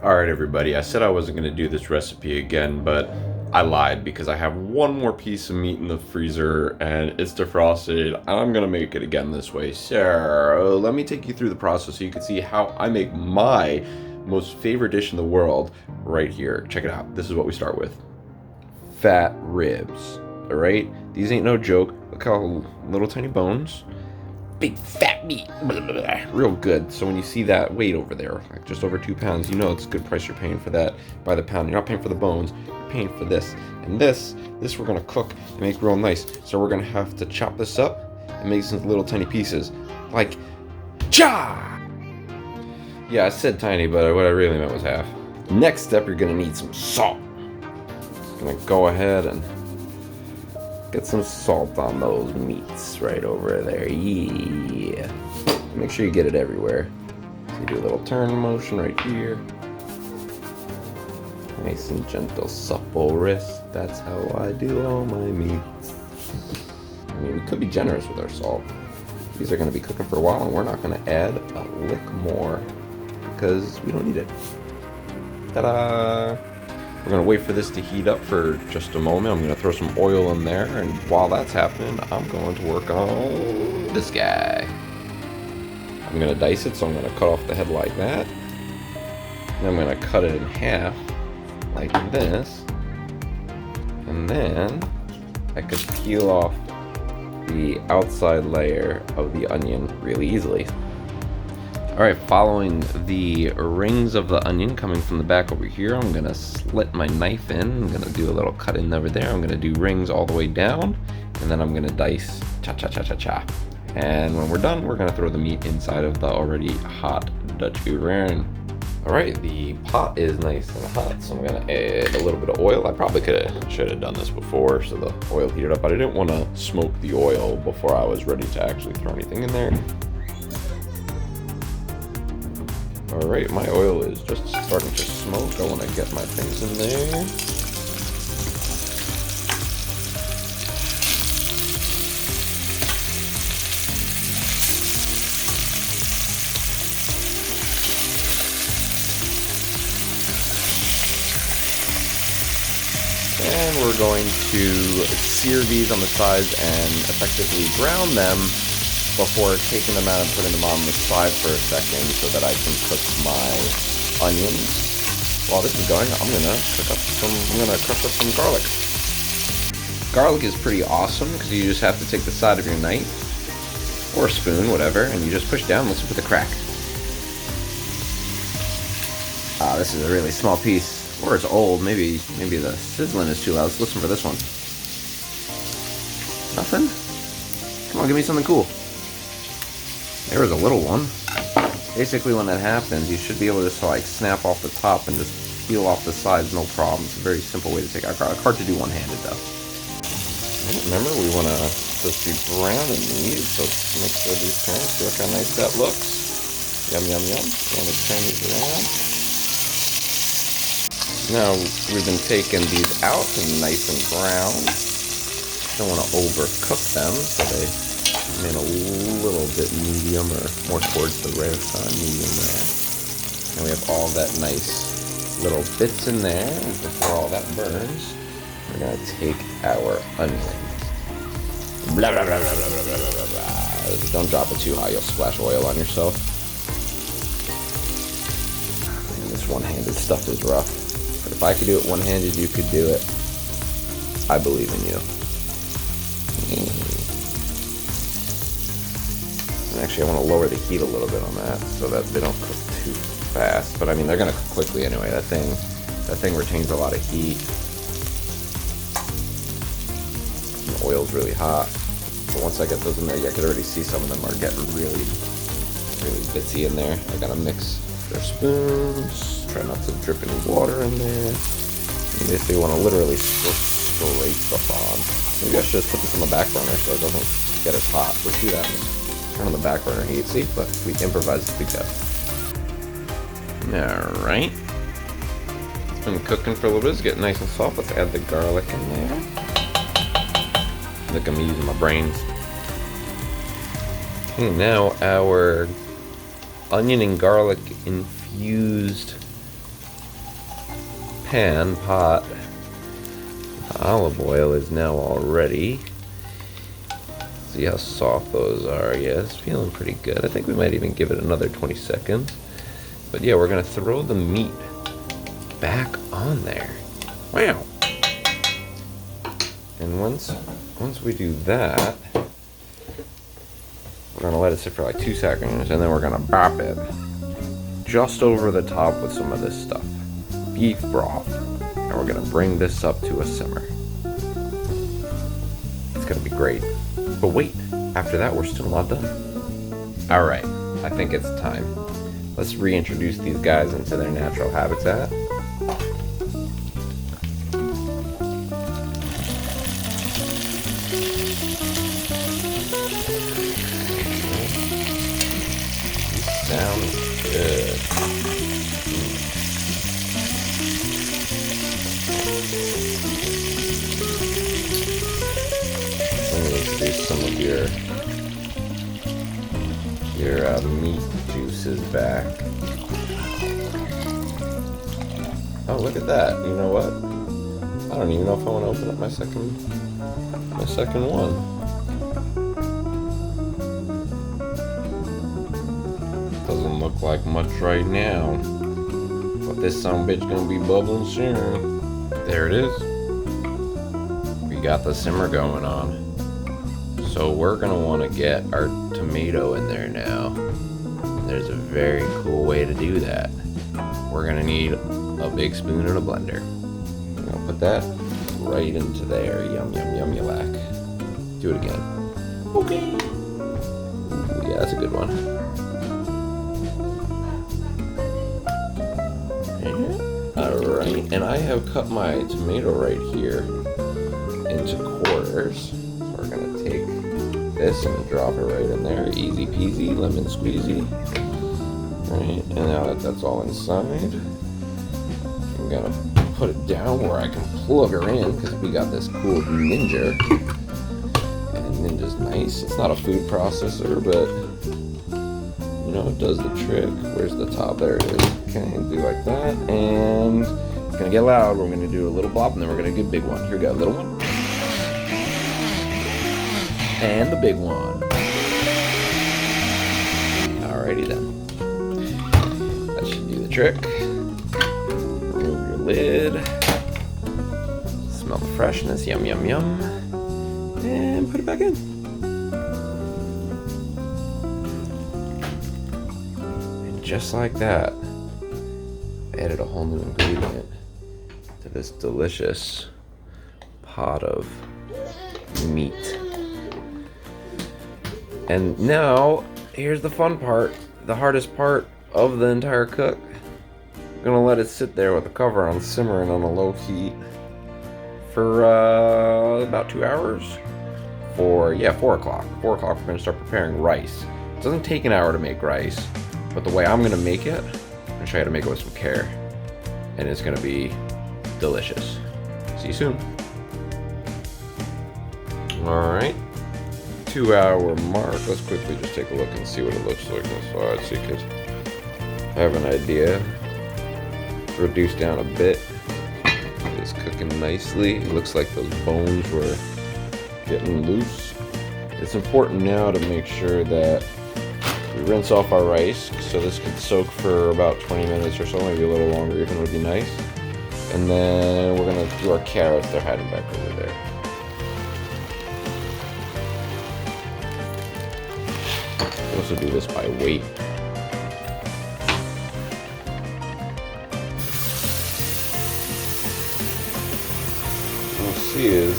Alright everybody, I said I wasn't going to do this recipe again, but I lied because I have one more piece of meat in the freezer and it's defrosted and I'm going to make it again this way. So let me take you through the process so you can see how I make my most favorite dish in the world right here. Check it out. This is what we start with. Fat ribs. Alright? These ain't no joke. Look how little tiny bones. Big fat meat, real good. So when you see that weight over there, like just over 2 pounds, you know it's a good price you're paying for that by the pound. You're not paying for the bones, you're paying for this. And this we're gonna cook and make real nice. So we're gonna have to chop this up and make this into little tiny pieces, like cha. Yeah, I said tiny, but what I really meant was half. Next step, you're gonna need some salt. Just gonna go ahead and get some salt on those meats right over there. Yeah. Make sure you get it everywhere. So you do a little turn motion right here. Nice and gentle, supple wrist. That's how I do all my meats. I mean, we could be generous with our salt. These are going to be cooking for a while, and we're not going to add a lick more because we don't need it. Ta-da! We're going to wait for this to heat up for just a moment. I'm going to throw some oil in there, and while that's happening, I'm going to work on this guy. I'm going to dice it, so I'm going to cut off the head like that. And I'm going to cut it in half like this. And then I could peel off the outside layer of the onion really easily. Alright, following the rings of the onion coming from the back over here, I'm going to slit my knife in. I'm going to do a little cut in over there. I'm going to do rings all the way down, and then I'm going to dice cha-cha-cha-cha-cha. And when we're done, we're going to throw the meat inside of the already hot Dutch oven. Alright, the pot is nice and hot, so I'm going to add a little bit of oil. I probably should have done this before, so the oil heated up, but I didn't want to smoke the oil before I was ready to actually throw anything in there. Alright, my oil is just starting to smoke. I want to get my things in there. And we're going to sear these on the sides and effectively brown them before taking them out and putting them on the side for a second so that I can cook my onions. While this is going, I'm gonna crush up some garlic. Garlic is pretty awesome because you just have to take the side of your knife or a spoon, whatever, and you just push down. Listen for the crack. Ah, this is a really small piece, or it's old. Maybe the sizzling is too loud. Let's listen for this one. Nothing? Come on, give me something cool. There was a little one. Basically, when that happens, you should be able to just like snap off the top and just peel off the sides, no problem. It's a very simple way to take out garlic. Hard to do one-handed though. Remember, we want to just be browning these, so make sure these turn. See look how nice that looks. Yum, yum, yum. You want to turn these around. Now, we've been taking these out and nice and brown. Don't want to overcook them, so they remain a little bit medium or more towards the rare side, medium rare. And we have all that nice little bits in there. And before all that burns, we're going to take our onions. Blah, blah, blah, blah, blah, blah, blah, blah, blah. Don't drop it too high, you'll splash oil on yourself. And this one-handed stuff is rough. But if I could do it one-handed, you could do it. I believe in you. And actually, I want to lower the heat a little bit on that so that they don't cook too fast. But I mean, they're going to cook quickly anyway. That thing retains a lot of heat. And the oil's really hot. But once I get those in there, I could already see some of them are getting really, really bitsy in there. I gotta mix their spoons. Try not to drip any water in there. And if they want to literally scrape stuff on. Maybe I should just put this on the back burner so it doesn't get as hot. Let's do that. Turn on the back burner heat. See, but we improvise as we go. Alright. It's been cooking for a little bit. It's getting nice and soft. Let's add the garlic in there. Look, I'm using my brains. Okay, now our onion and garlic infused pot. The olive oil is now all ready. See how soft those are. Yeah, it's feeling pretty good. I think we might even give it another 20 seconds. But yeah, we're gonna throw the meat back on there. Wow. And once we do that, we're gonna let it sit for like 2 seconds, and then we're gonna bop it just over the top with some of this stuff. Beef broth. And we're gonna bring this up to a simmer. It's gonna be great. But wait, after that we're still not done. Alright, I think it's time. Let's reintroduce these guys into their natural habitat. Sounds good. Let me introduce some of your meat juices back. Oh, look at that. You know what? I don't even know if I want to open up my second one. Doesn't look like much right now, but this sumbitch gonna be bubbling soon. There it is. We got the simmer going on. So we're gonna want to get our tomato in there now. There's a very cool way to do that. We're gonna need a big spoon and a blender. I'm gonna put that right into there. Yum, yum, yum, you lack. Do it again. Okay. Ooh, yeah, that's a good one. Alright, and I have cut my tomato right here into quarters. So we're gonna take this and drop it right in there. Easy peasy, lemon squeezy. Right, and now that that's all inside, I'm gonna put it down where I can plug her in, because we got this cool Ninja. And Ninja's nice. It's not a food processor, but you know, it does the trick. Where's the top? There it is. Okay, do like that, and it's gonna get loud. We're gonna do a little blop, and then we're gonna get a big one. Here we go, little one. And the big one. Alrighty then. That should do the trick. Remove your lid. Smell the freshness. Yum, yum, yum. And put it back in. And just like that, I added a whole new ingredient to this delicious pot of meat. And now, here's the fun part, the hardest part of the entire cook. I'm gonna let it sit there with the cover on, simmering on a low heat for about 2 hours. 4 o'clock. 4 o'clock, we're gonna start preparing rice. It doesn't take an hour to make rice, but the way I'm gonna make it, I'm gonna show you how to make it with some care. And it's gonna be delicious. See you soon. Alright. 2 hour mark. Let's quickly just take a look and see what it looks like inside so you could have an idea. Reduce down a bit. It's cooking nicely. It looks like those bones were getting loose. It's important now to make sure that we rinse off our rice, so this could soak for about 20 minutes or so, maybe a little longer even would be nice. And then we're gonna do our carrots. They're hiding back over there. We also do this by weight. What we'll see is,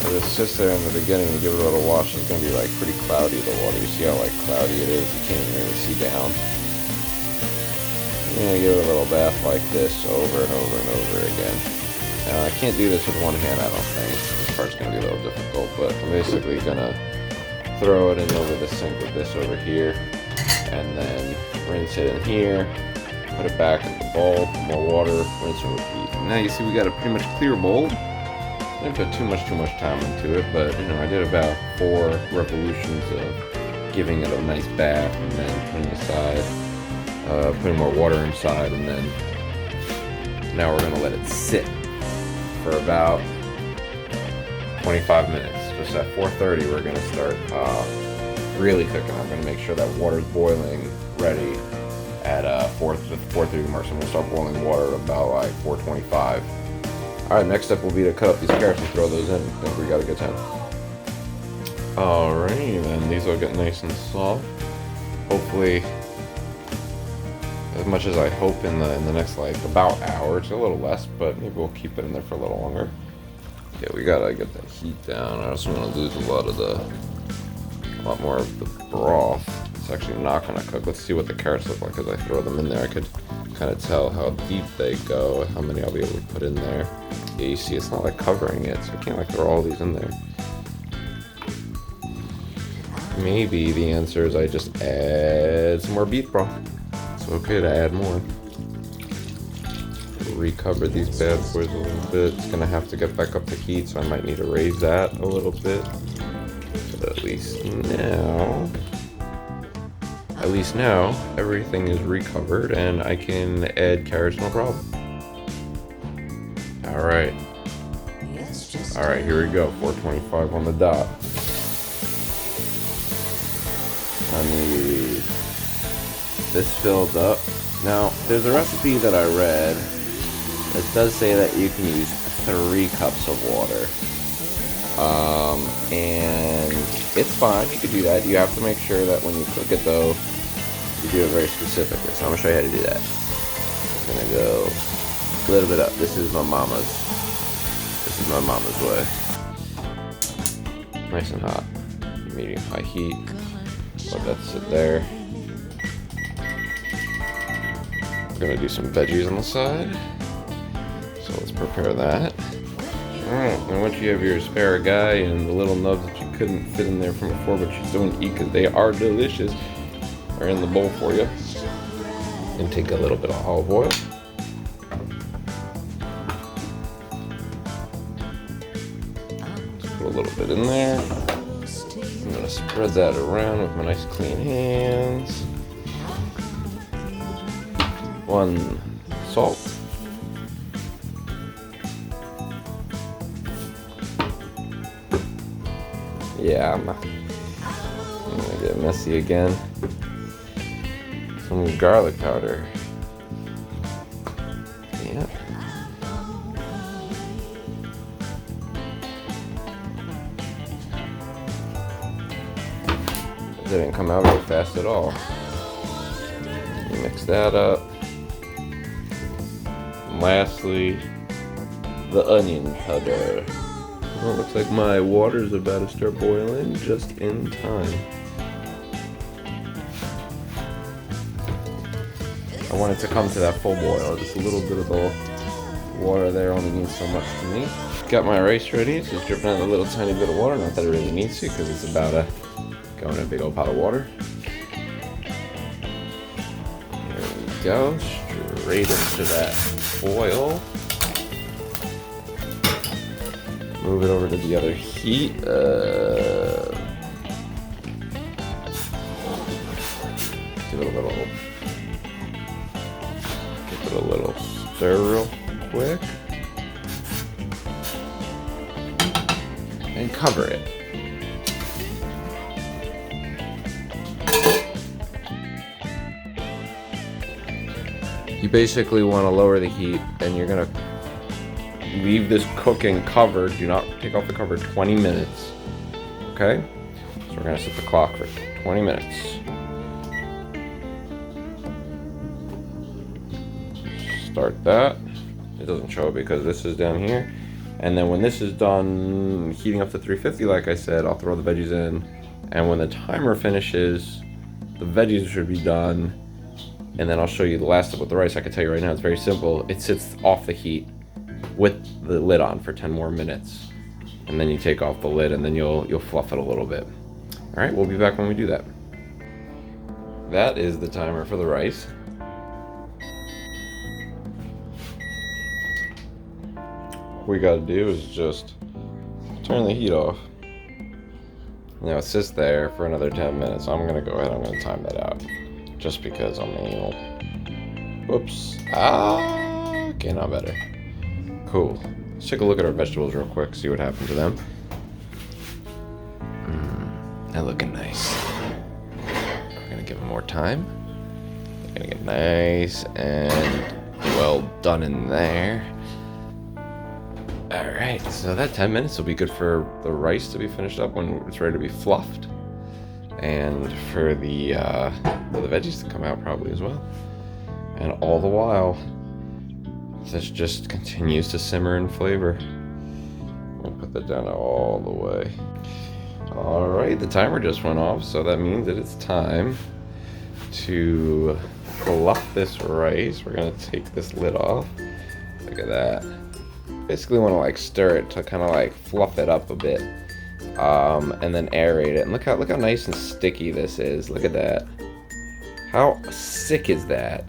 as it sits there in the beginning, you give it a little wash, it's going to be like pretty cloudy, the water. You see how like cloudy it is? You can't really see down. You're going to give it a little bath like this over and over and over again. Now I can't do this with one hand, I don't think. This part's going to be a little difficult, but I'm basically going to throw it in over the sink with this over here, and then rinse it in here, put it back in the bowl, put more water, rinse and repeat. And now you see we got a pretty much clear bowl. I didn't put too much time into it, but you know, I did about 4 revolutions of giving it a nice bath, and then putting more water inside, and then Now we're gonna let it sit for about 25 minutes. Just at 4:30, we're gonna start really cooking. I'm gonna make sure that water's boiling ready at 4:30 mark. So I'm gonna start boiling water at about like 4:25. All right, next step will be to cut up these carrots and throw those in. I think we got a good time. Alrighty then, these will get nice and soft. Hopefully, as much as I hope in the next like about hour. It's a little less, but maybe we'll keep it in there for a little longer. Yeah, we gotta get the heat down. I just want to lose a lot more of the broth. It's actually not gonna cook. Let's see what the carrots look like as I throw them in there. I could kind of tell how deep they go, how many I'll be able to put in there. Yeah, you see, it's not like covering it, so I can't like throw all these in there. Maybe the answer is I just add some more beef broth. It's okay to add more. Recover these bad boys a little bit. It's gonna have to get back up to heat, so I might need to raise that a little bit. But at least now, everything is recovered and I can add carrots no problem. Alright, here we go. 4:25 on the dot. I need this filled up. Now, there's a recipe that I read that does say that you can use 3 cups of water. And it's fine, you could do that. You have to make sure that when you cook it though, you do it very specifically. So I'm gonna show you how to do that. I'm gonna go a little bit up. This is my mama's way. Nice and hot. Medium high heat. Let that sit there. We're gonna do some veggies on the side. So let's prepare that. Alright, now once you have your asparagus and the little nubs that you couldn't fit in there from before, but you still want to eat because they are delicious, are in the bowl for you. And take a little bit of olive oil. Just put a little bit in there. I'm gonna spread that around with my nice clean hands. 1 salt. Yeah, I'm gonna get messy again. Some garlic powder. Yeah. It didn't come out very fast at all. Mix that up. And lastly, the onion powder. Well, it looks like my water's about to start boiling just in time. I want it to come to that full boil. Just a little bit of the water there only means so much to me. Got my rice ready. It's just dripping out a little tiny bit of water. Not that it really needs to, because it's about to go in a big old pot of water. There we go. Straight into that boil. Move it over to the other heat. Give it a little stir real quick. And cover it. You basically want to lower the heat, and you're going to leave this cooking covered. Do not take off the cover 20 minutes. Okay? So we're going to set the clock for 20 minutes. Start that. It doesn't show because this is down here. And then when this is done heating up to 350, like I said, I'll throw the veggies in. And when the timer finishes, the veggies should be done. And then I'll show you the last step with the rice. I can tell you right now, it's very simple. It sits off the heat with the lid on for 10 more minutes. And then you take off the lid and then you'll fluff it a little bit. All right, we'll be back when we do that. That is the timer for the rice. What we gotta do is just turn the heat off. Now it sits there for another 10 minutes. I'm gonna go ahead, I'm gonna time that out. Just because I'm anal. Whoops. Okay, not better. Cool. Let's take a look at our vegetables real quick, see what happened to them. They're looking nice. We're gonna give them more time. They're gonna get nice and well done in there. Alright, so that 10 minutes will be good for the rice to be finished up when it's ready to be fluffed. And for the veggies to come out probably as well. And all the while, this just continues to simmer in flavor. I'll put that down all the way. Alright, the timer just went off, so that means that it's time to fluff this rice. We're gonna take this lid off. Look at that. Basically want to like stir it to kind of like fluff it up a bit. And then aerate it. And look how nice and sticky this is. Look at that. How sick is that?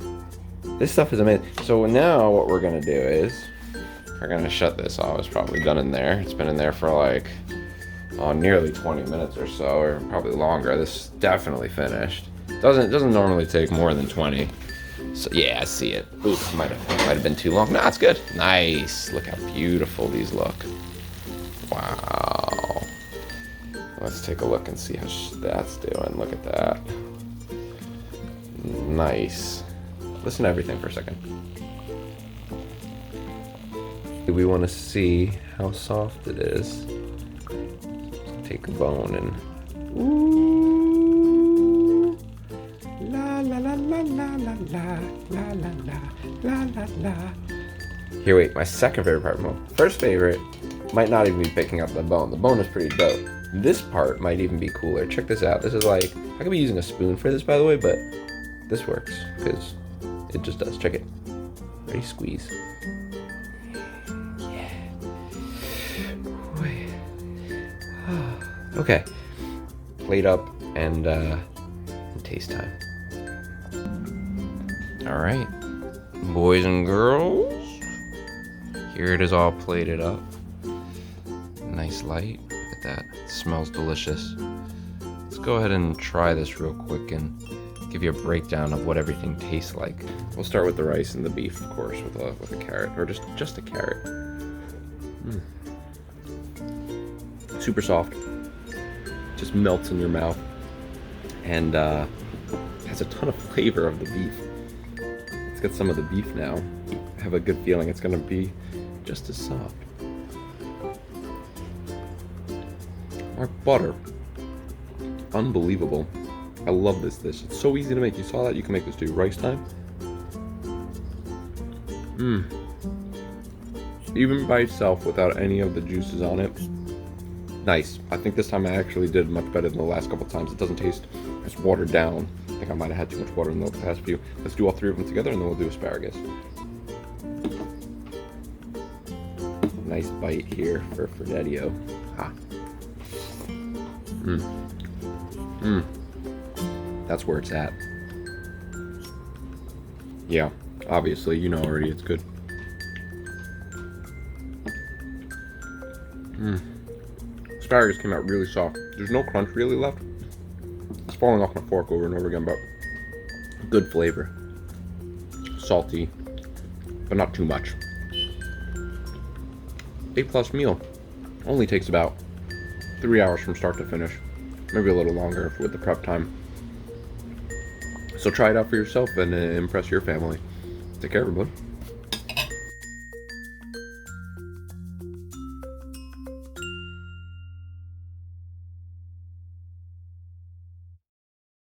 This stuff is amazing. So now what we're gonna do is we're gonna shut this off. It's probably done in there. It's been in there for like nearly 20 minutes or so, or probably longer. This is definitely finished. It doesn't normally take more than 20. So yeah, I see it. Ooh, might have been too long. Nah, it's good. Nice. Look how beautiful these look. Wow. Let's take a look and see how that's doing. Look at that. Nice. Listen to everything for a second. We want to see how soft it is. Take a bone and ooh, la la la la la la la la la la la la. Here, wait. My second favorite part. My first favorite might not even be picking up the bone. The bone is pretty dope. This part might even be cooler. Check this out. This is like, I could be using a spoon for this, by the way, but this works because it just does. Check it. Ready? Squeeze. Yeah. Okay. Plate up and taste time. All right, boys and girls. Here it is all plated up. Nice light. Look at that. It smells delicious. Let's go ahead and try this real quick and give you a breakdown of what everything tastes like. We'll start with the rice and the beef, of course, with a carrot, or just a carrot. Super soft. Just melts in your mouth, and has a ton of flavor of the beef. Let's get some of the beef now. I have a good feeling it's gonna be just as soft. Our butter. Unbelievable. I love this dish. It's so easy to make. You saw that? You can make this too. Rice time. Even by itself, without any of the juices on it. Nice. I think this time I actually did much better than the last couple times. It doesn't taste as watered down. I think I might have had too much water in the past few. Let's do all three of them together and then we'll do asparagus. Nice bite here for Daddy-O. Ah. That's where it's at. Yeah, obviously, you know already it's good. Asparagus came out really soft. There's no crunch really left. It's falling off my fork over and over again, but good flavor. Salty, but not too much. A+ meal. Only takes about 3 hours from start to finish. Maybe a little longer with the prep time. So try it out for yourself and impress your family. Take care, everyone.